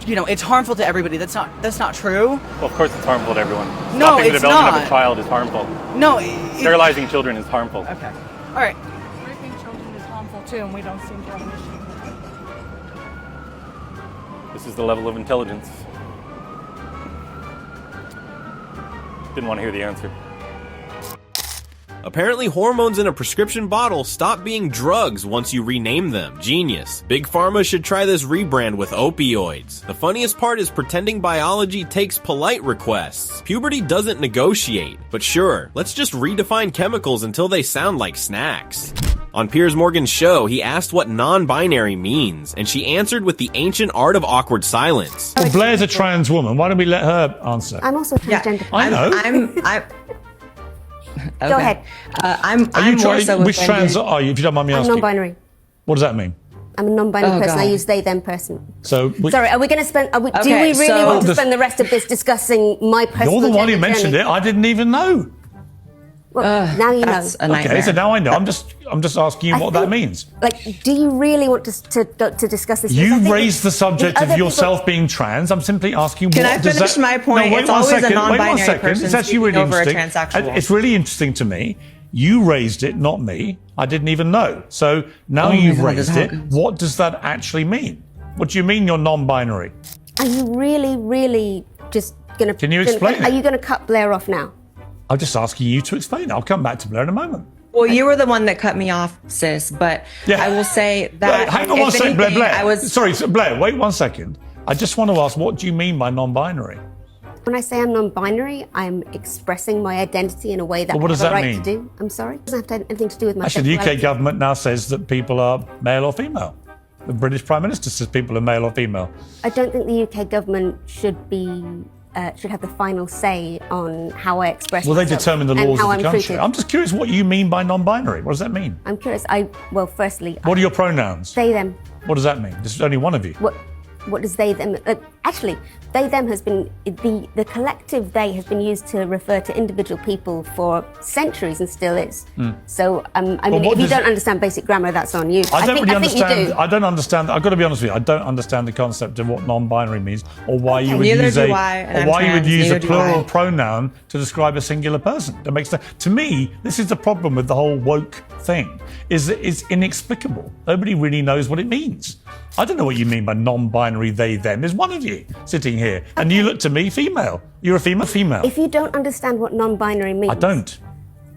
it's harmful to everybody, that's not true. Well, of course it's harmful to everyone. No, Stopping it's the development not. of a child is harmful. No, sterilizing children is harmful. Okay. All right. Raping children is harmful too, and we don't seem to have an issue. This is the level of intelligence. Didn't want to hear the answer. Apparently hormones in a prescription bottle stop being drugs once you rename them. Genius. Big Pharma should try this rebrand with opioids. The funniest part is pretending biology takes polite requests. Puberty doesn't negotiate. But sure, let's just redefine chemicals until they sound like snacks. On Piers Morgan's show, he asked what non-binary means, and she answered with the ancient art of awkward silence. Well, Blair's a trans woman. Why don't we let her answer? I'm also transgender. I know. Okay. Go ahead. Which trans are you, if you don't mind me asking? I'm non-binary. What does that mean? I'm a non-binary person. I use they, them person. So, sorry, are we going to spend... do we really want to spend the rest of this discussing my personal You're the one who journey? mentioned it. I didn't even know. Well, now you know. Okay, so now I know. I'm just asking you what that means. Like, do you really want to discuss this? You raised the subject of yourself being trans. I'm simply asking Can what I does finish that... my point? No, It's always a non-binary person It's actually really over a interesting. transsexual. It's really interesting to me. You raised it, not me. I didn't even know. So now you've raised it. What does that actually mean? What do you mean you're non-binary? Are you really, really just going to... Can you explain Are it? you going to cut Blair off now? I'm just asking you to explain. I'll come back to Blair in a moment. Well, you were the one that cut me off, sis. But I will say that. Hang on one second, anything, Blair. Sorry, Blair, wait 1 second. I just want to ask, what do you mean by non-binary? When I say I'm non-binary, I'm expressing my identity in a way that Well, what does I have a that right mean? to do. I'm sorry. It doesn't have anything to do with my Actually, the UK sexuality. government now says that people are male or female. The British Prime Minister says people are male or female. I don't think the UK government should have the final say on how I express Well, they myself determine the and laws how of the I'm country. treated. I'm just curious what you mean by non-binary. What does that mean? I'm curious. Well, firstly, What are your pronouns? they, them. What does that mean? There's only one of you. What does they, them... actually, they, them has been... The collective they has been used to refer to individual people for centuries and still is. So, I mean, if you don't understand basic grammar, that's on you. I don't really understand. You do. I don't understand. I've got to be honest with you. I don't understand the concept of what non-binary means, or why you would Neither use do a, I, and or I'm why you would trans, use a neither do plural I. pronoun to describe a singular person. That makes sense. To me, this is the problem with the whole woke thing. Is that it's inexplicable. Nobody really knows what it means. I don't know what you mean by non-binary they, them. There's one of you sitting here, and you look to me female. You're a female. If you don't understand what non-binary means... I don't.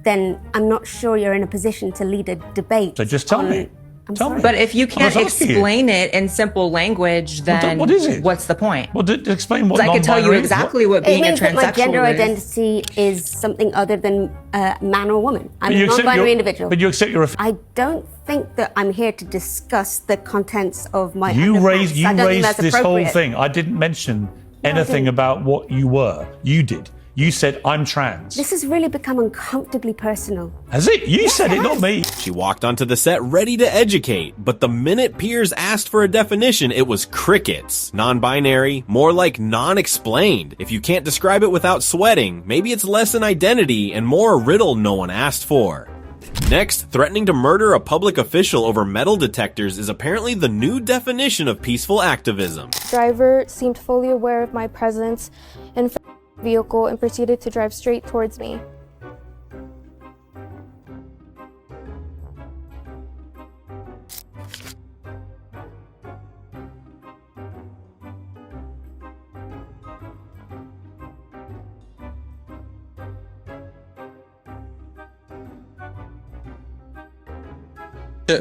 Then I'm not sure you're in a position to lead a debate. So just tell me. Tell me. But if you can't I was asking you. explain it in simple language, then what is it? What's the point? Well, explain what I could tell you non-binary is. exactly what It being a means that my transsexual gender is. identity is something other than man or woman. I'm But a you accept non-binary your- individual. but you accept you're a- I don't think that I'm here to discuss the contents of my You underpants. raised I don't think that's this whole appropriate. thing. I didn't mention anything didn't. about what you were. You did. You said, I'm trans. This has really become uncomfortably personal. Has it? You said it, not me. She walked onto the set ready to educate, but the minute Piers asked for a definition, it was crickets. Non-binary, more like non-explained. If you can't describe it without sweating, maybe it's less an identity and more a riddle no one asked for. Next, threatening to murder a public official over metal detectors is apparently the new definition of peaceful activism. Driver seemed fully aware of my presence in front of the vehicle and proceeded to drive straight towards me.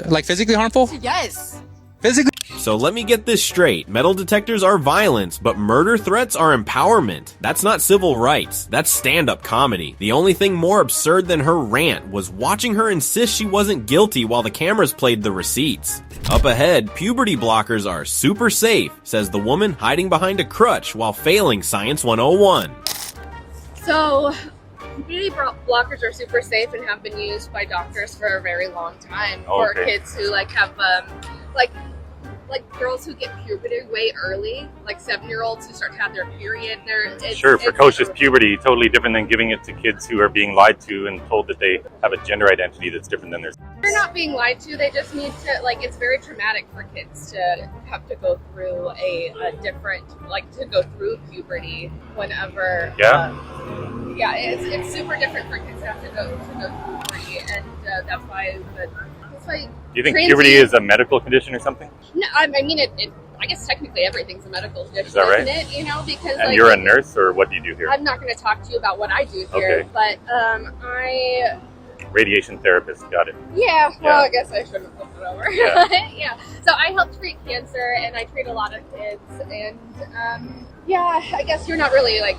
Like physically harmful? Yes. Physically? So let me get this straight. Metal detectors are violence, but murder threats are empowerment. That's not civil rights. That's stand-up comedy. The only thing more absurd than her rant was watching her insist she wasn't guilty while the cameras played the receipts. Up ahead, puberty blockers are super safe, says the woman hiding behind a crutch while failing Science 101. So, puberty blockers are super safe and have been used by doctors for a very long time for kids who have like girls who get puberty way early, like 7-year-olds who start to have their period. Sure, precocious puberty, totally different than giving it to kids who are being lied to and told that they have a gender identity that's different than theirs. They're not being lied to. They just need to, it's very traumatic for kids to have to go through a different, to go through puberty whenever. Yeah? Yeah, it's super different for kids to have to go through puberty, and that's why. Do you think puberty is a medical condition or something? No, I mean I guess technically everything's a medical condition, Is that right? isn't it? Because And you're a nurse, or what do you do here? I'm not going to talk to you about what I do here, Okay. but I radiation therapist. Got it. Yeah, well, Yeah. I guess I shouldn't have flipped it over. Yeah. Yeah. So I help treat cancer, and I treat a lot of kids. And yeah, I guess you're not really like,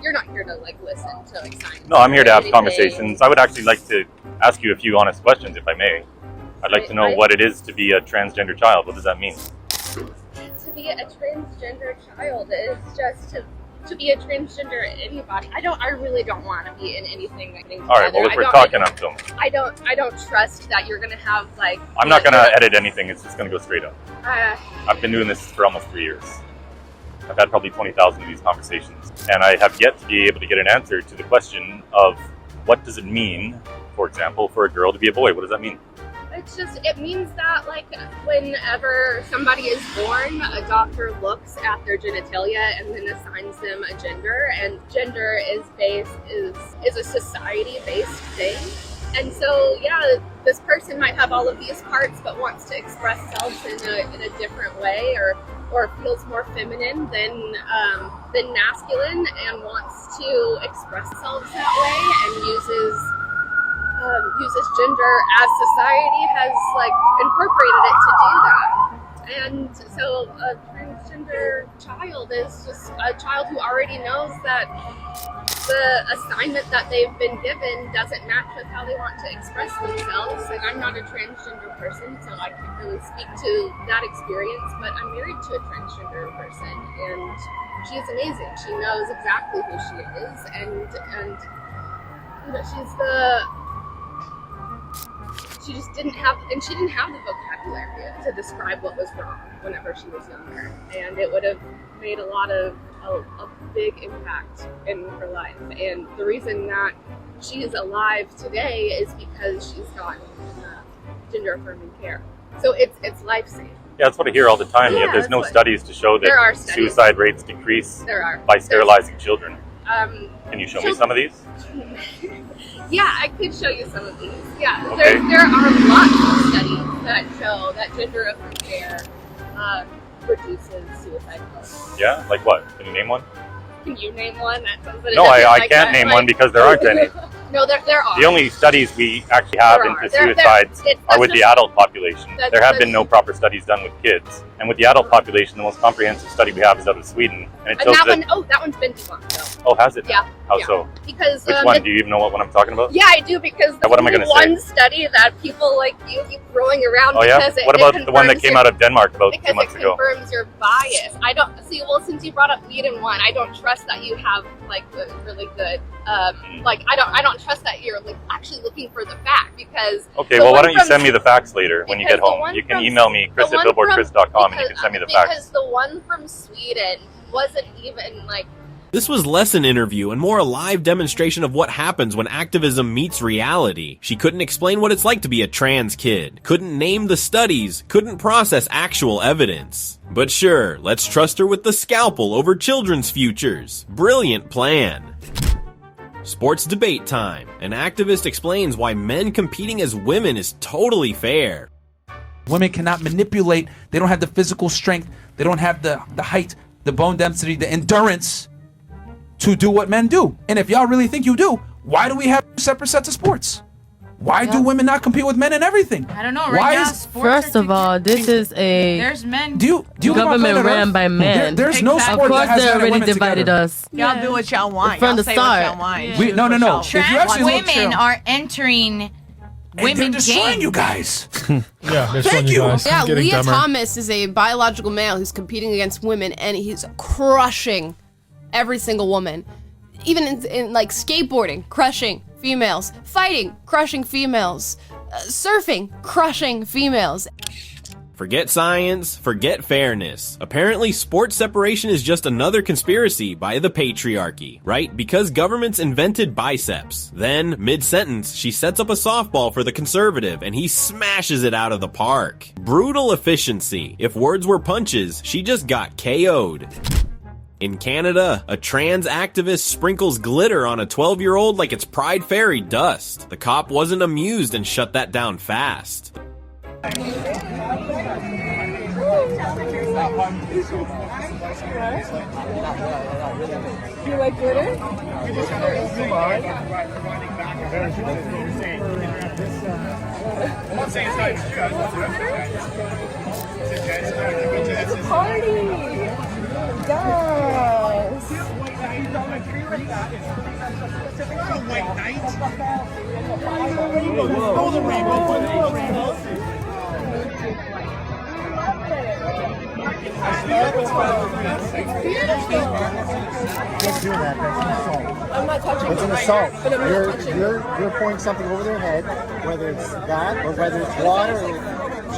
you're not here to like listen to like science. No, I'm here to or have anything. conversations. I would actually like to ask you a few honest questions, if I may. I'd like to know what it is to be a transgender child. What does that mean? To be a transgender child is just to be a transgender anybody. I really don't want to be in anything that means. All right, well, if we're talking, I'm filming. I don't trust that you're gonna have like. I'm not going to edit anything. It's just going to go straight up. Uh, I've been doing this for almost 3 years. I've had probably 20,000 of these conversations, and I have yet to be able to get an answer to the question of what does it mean, for example, for a girl to be a boy? What does that mean? it means that like whenever somebody is born, a doctor looks at their genitalia and then assigns them a gender, and gender is a society-based thing. And so, yeah, this person might have all of these parts, but wants to express themselves in a different way, or feels more feminine than masculine, and wants to express themselves that way, and uses gender as society has like incorporated it to do that. And so a transgender child is just a child who already knows that the assignment that they've been given doesn't match with how they want to express themselves. And I'm not a transgender person, so I can't really speak to that experience, but I'm married to a transgender person, and she's amazing. She knows exactly who she is, and you know, she just didn't have the vocabulary to describe what was wrong whenever she was younger, and it would have made a big impact in her life. And the reason that she is alive today is because she's gotten gender affirming care. So it's life saving. Yeah, that's what I hear all the time. Yeah, Yet there's no studies to show There are that studies. suicide rates decrease There are. by sterilizing children. Can you show me children- some of these? Yeah, I could show you some of these. Yeah, Okay. there are lots of studies that show that gender affirming care reduces suicide rates. Yeah, like what? Can you name one? Can you name one? That sounds No, I can't name one because there aren't any. No, there are. The only studies we actually have There into are. suicides That's are with the just- adult population. that's There have just- been no proper studies done with kids. And with the adult population, the most comprehensive study we have is out of Sweden. And it And shows that one's been debunked though. Oh, has it? Yeah. How yeah. so? Because Which one? Do you even know what one I'm talking about? Yeah, I do, because Now, what am I the gonna say? one study that people like you keep throwing around Oh, yeah? because it What about the one that confirms came your- out of Denmark about 2 because months it ago? confirms your bias. I don't see. Well, since you brought up weed in one, I don't trust that you have like the really good. Like I don't trust that you're like actually looking for the fact, because. Okay, the well, why one don't you from- send me the facts later when you get because the home? one You can from- email me, the one chris@billboardchris.com, and you from- can send me the because facts. the one from Sweden wasn't even like. This was less an interview and more a live demonstration of what happens when activism meets reality. She couldn't explain what it's like to be a trans kid, couldn't name the studies, couldn't process actual evidence. But sure, let's trust her with the scalpel over children's futures. Brilliant plan. Sports debate time. An activist explains why men competing as women is totally fair. Women cannot manipulate. They don't have the physical strength. They don't have the height, the bone density, the endurance to do what men do. And if y'all really think you do, why do we have separate sets of sports? Why do women not compete with men in everything? I don't know. Why Right now, is- sports First of all, this is a there's men. Do you live on government planet ran Earth? by men. There's no Exactly. sport Of course, that has they men and already women divided together. us. Y'all do what y'all want. From Y'all the say start. what y'all want. Yeah. We, no. If you Trans actually look, women are entering and they're women destroying games. you guys. Yeah, they're Thank you. Yeah, Getting Leah dumber. Thomas is a biological male who's competing against women, and he's crushing every single woman. Even in like skateboarding, crushing females. Fighting, crushing females. Surfing, crushing females. Forget science, forget fairness. Apparently, sports separation is just another conspiracy by the patriarchy, right? Because governments invented biceps. Then, mid-sentence, she sets up a softball for the conservative and he smashes it out of the park. Brutal efficiency. If words were punches, she just got KO'd. In Canada, a trans activist sprinkles glitter on a 12-year-old like it's Pride Fairy dust. The cop wasn't amused and shut that down fast. You like glitter? I'm not saying it's not even true. I just want to it's a party. Yes. White knight. Can't do that. That's an assault. I'm not touching It's an them. assault. But I'm not touching You're pointing something over their head, whether it's that or whether it's water.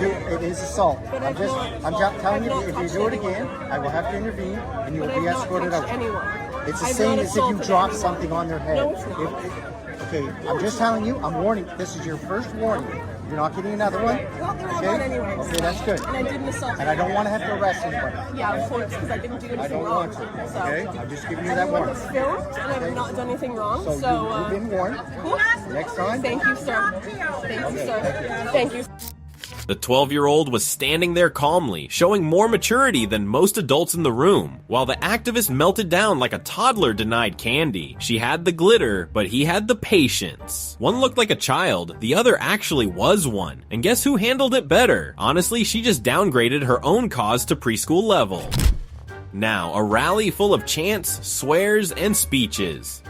It is assault. I'm just telling you, if you do it again, I will have to intervene and you will be escorted out. It's the same as if you drop something on their head. No, it's not. Okay, I'm just telling you, I'm warning. This is your first warning. You're not getting another one? Well, they're all Okay? gone anyways. Okay, that's good. And I didn't assault And I don't want to have to arrest anybody. Yeah, of course, because I didn't do anything I don't wrong. want to. Okay? I'm just giving you that Everyone warning. was filmed, and I have not done anything wrong. So you've been warned. Cool. Next time. Thank you, sir. Thank you, sir. Thank you. The 12-year-old was standing there calmly, showing more maturity than most adults in the room, while the activist melted down like a toddler denied candy. She had the glitter, but he had the patience. One looked like a child, the other actually was one. And guess who handled it better? Honestly, she just downgraded her own cause to preschool level. Now, a rally full of chants, swears, and speeches.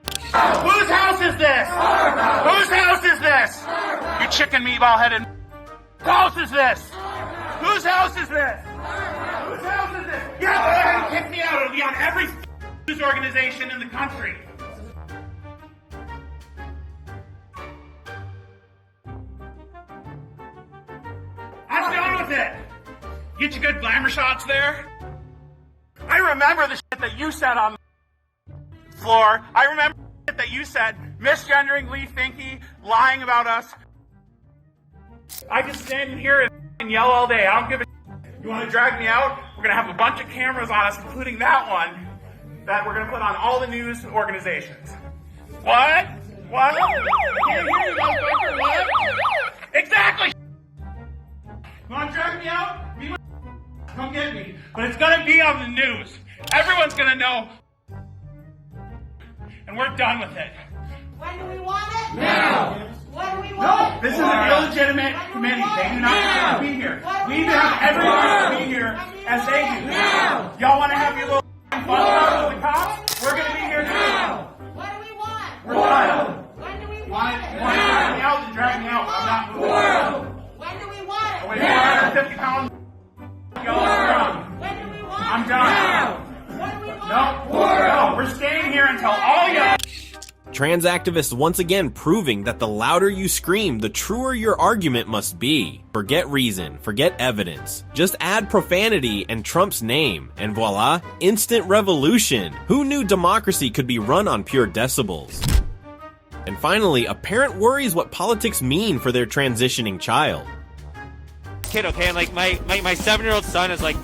Whose house is this? Whose house is this? You chicken meatball-headed. Whose house is this? Whose house is this? Whose house is this? Yeah, go ahead and kick me out. It'll be on every news organization in the country. I'm done with it. Get you good glamour shots there. I remember the shit that you said on the floor. I remember the shit that you said, misgendering Lee Finke, lying about us. I can stand in here and yell all day. I don't give a shit. You want to drag me out? We're going to have a bunch of cameras on us, including that one, that we're going to put on all the news organizations. What? What? Can't hear you, motherfucker. What? Exactly. You want to drag me out? Come get me. But it's going to be on the news. Everyone's going to know. And we're done with it. When do we want it? Now. When do we want it? This is an illegitimate committee. They do not deserve to be here. We need to have everyone to be here as they do. Now. Y'all want to have your little fun with the cops? We're going to be here too. What do we want? We're done. When do we You want want it? to drag me out, then drag me out. I'm not moving. When do we want it? I weigh 450 pounds. Y'all are strong. When do we want I'm it? done. When do we want No, we're staying here until all y'all. Trans activists once again proving that the louder you scream, the truer your argument must be. Forget reason, forget evidence. Just add profanity and Trump's name, and voila, instant revolution. Who knew democracy could be run on pure decibels? And finally, a parent worries what politics mean for their transitioning child. Kid, okay, and like my 7-year-old son is like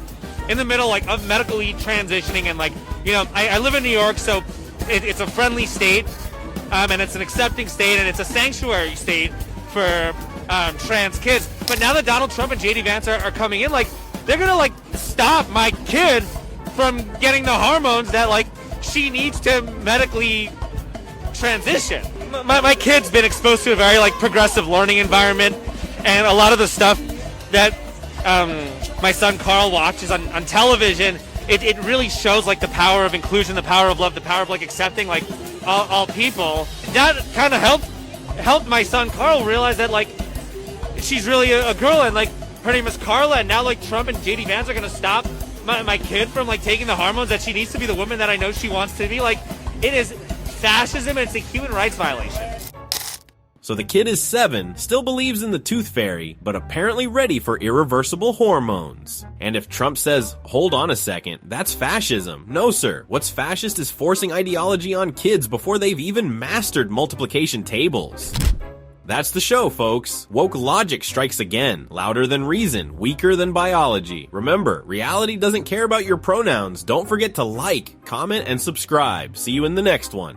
in the middle like of medically transitioning, and like, you know, I live in New York, so it's a friendly state, and it's an accepting state, and it's a sanctuary state for trans kids. But now that Donald Trump and JD Vance are coming in, like, they're gonna like stop my kid from getting the hormones that like she needs to medically transition. My kid's been exposed to a very like progressive learning environment, and a lot of the stuff that my son Carl watches on television, it really shows like the power of inclusion, the power of love, the power of like accepting like all people. That kind of helped my son Carl realize that like she's really a girl, and like her name is Carla, and now like Trump and JD Vance are gonna stop my kid from like taking the hormones that she needs to be the woman that I know she wants to be. Like, it is fascism, and it's a human rights violation. So the kid is 7, still believes in the tooth fairy, but apparently ready for irreversible hormones. And if Trump says, hold on a second, that's fascism. No sir, what's fascist is forcing ideology on kids before they've even mastered multiplication tables. That's the show, folks. Woke logic strikes again, louder than reason, weaker than biology. Remember, reality doesn't care about your pronouns. Don't forget to like, comment, and subscribe. See you in the next one.